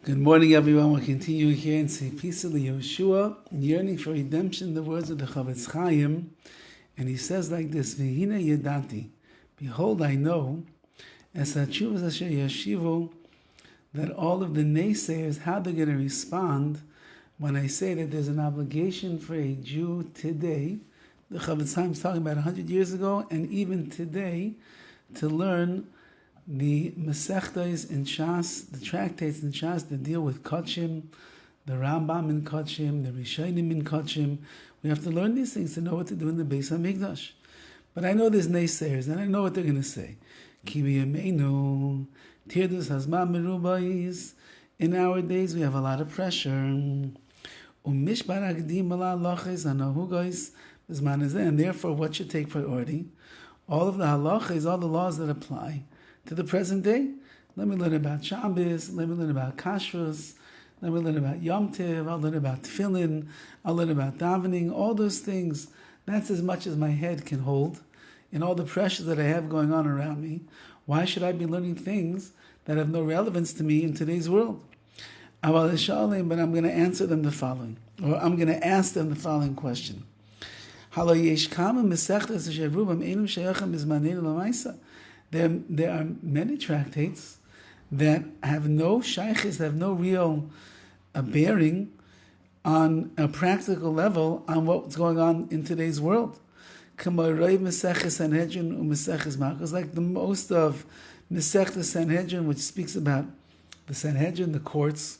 Good morning, everyone. We'll continue here in TZIPISA, Yeshua, yearning for redemption, the words of the Horowitz. And he says like this, V'hina yedati, behold, I know, as ha'tshuvas asher yashivu, that all of the naysayers, how they're going to respond when I say that there's an obligation for a Jew today, the Horowitz is talking about 100 years ago, and even today, to learn the Masechtas in Shas, the tractates in Shas that deal with Kodshim, the Rambam in Kodshim, the Rishonim in Kodshim. We have to learn these things to know what to do in the Beis HaMikdash. But I know there's naysayers, and I know what they're going to say. Ki b'yameinu, tirdus hazman merubais. In our days, we have a lot of pressure. Umishbar agdim ala halachos hanahugos b'zman hazeh. And therefore, what should take priority? All of the halachos, all the laws that apply to the present day. Let me learn about Shabbos, let me learn about Kashrus, let me learn about Yom Tov, I'll learn about Tefillin, I'll learn about davening, all those things. That's as much as my head can hold. In all the pressures that I have going on around me, why should I be learning things that have no relevance to me in today's world? But I'm going to answer them the following, or I'm going to ask them the following question. There are many tractates that have no shaykhis, have no real bearing on a practical level on what's going on in today's world. Like the most of Masechta Sanhedrin, which speaks about the Sanhedrin, the courts,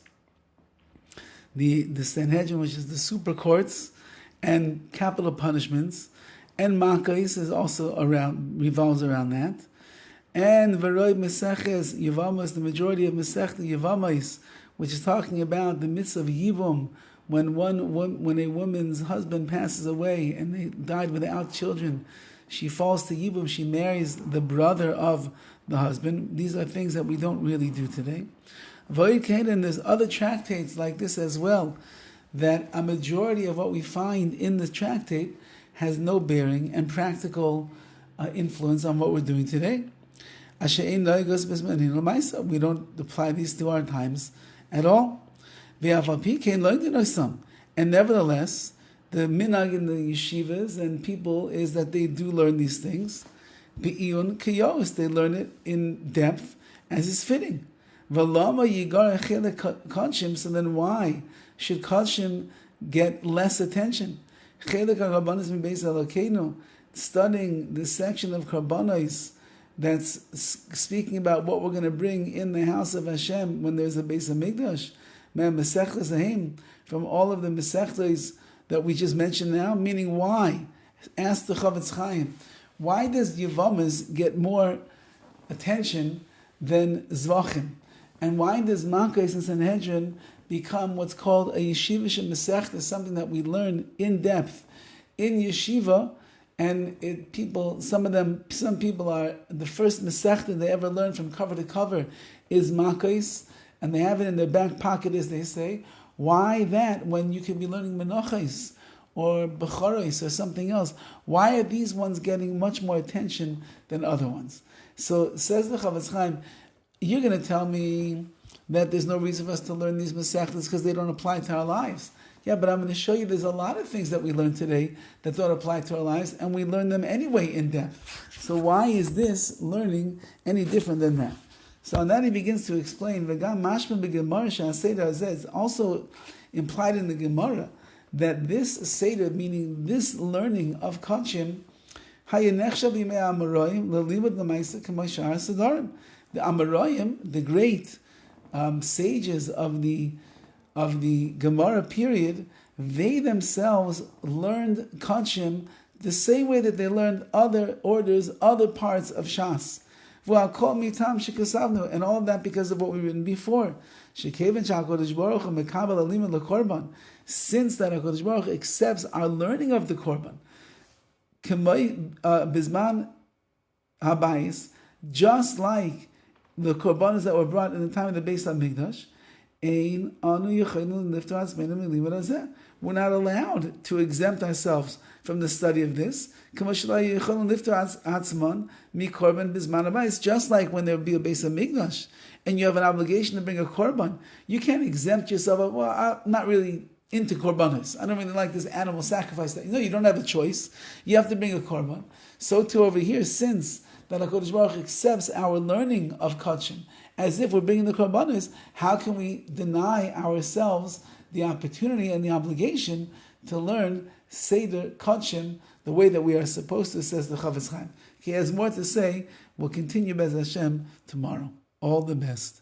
the Sanhedrin, which is the super courts, and capital punishments, and Makais is also revolves around that. And Varoi Meseches Yevamos, the majority of Masechta Yevamos, which is talking about the mitzvah of Yivom, when a woman's husband passes away and they died without children, she falls to Yivom, she marries the brother of the husband. These are things that we don't really do today. And there's other tractates like this as well, that a majority of what we find in the tractate has no bearing and practical influence on what we're doing today. We don't apply these to our times at all. And nevertheless, the minhag in the yeshivas and people is that they do learn these things. They learn it in depth as is fitting. So then why should Kodshim get less attention? Studying the section of Karbanos that's speaking about what we're going to bring in the house of Hashem when there's a Beis HaMikdash, from all of the Masechtas that we just mentioned now, meaning why? Ask the Horowitz. Why does Yevamas get more attention than Zvachim? And why does Makos and Sanhedrin become what's called a yeshivish Masechta, something that we learn in depth in yeshiva? And some people are, the first Masechta they ever learn from cover to cover is Makos, and they have it in their back pocket, as they say. Why that when you can be learning Menachos or Bechoros or something else? Why are these ones getting much more attention than other ones? So says the Horowitz, you're going to tell me that there's no reason for us to learn these Masechtas because they don't apply to our lives. Yeah, but I'm going to show you there's a lot of things that we learn today that don't apply to our lives, and we learn them anyway in depth. So why is this learning any different than that? So then he begins to explain, it's also implied in the Gemara that this Seder, meaning this learning of Kodshim, the Amoraim, the great sages of the Gemara period, they themselves learned Kodshim the same way that they learned other orders, other parts of Shas. And all of that because of what we've written before. Since that HaKadosh Baruch Hu accepts our learning of the Korban, Bizman Habayis, just like the Korbanos that were brought in the time of the Beis HaMikdash, We're not allowed to exempt ourselves from the study of this. Just like when there would be a base of Mikdash and you have an obligation to bring a korban, you can't exempt yourself of, well, I'm not really into korbanos. I don't really like this animal sacrifice. No, you don't have a choice. You have to bring a korban. So too over here, since that HaKadosh Baruch Hu accepts our learning of kachim as if we're bringing the korbanos, how can we deny ourselves the opportunity and the obligation to learn Seder kachim the way that we are supposed to, says the Chafetz Chaim. He has more to say. We'll continue Bez Hashem tomorrow. All the best.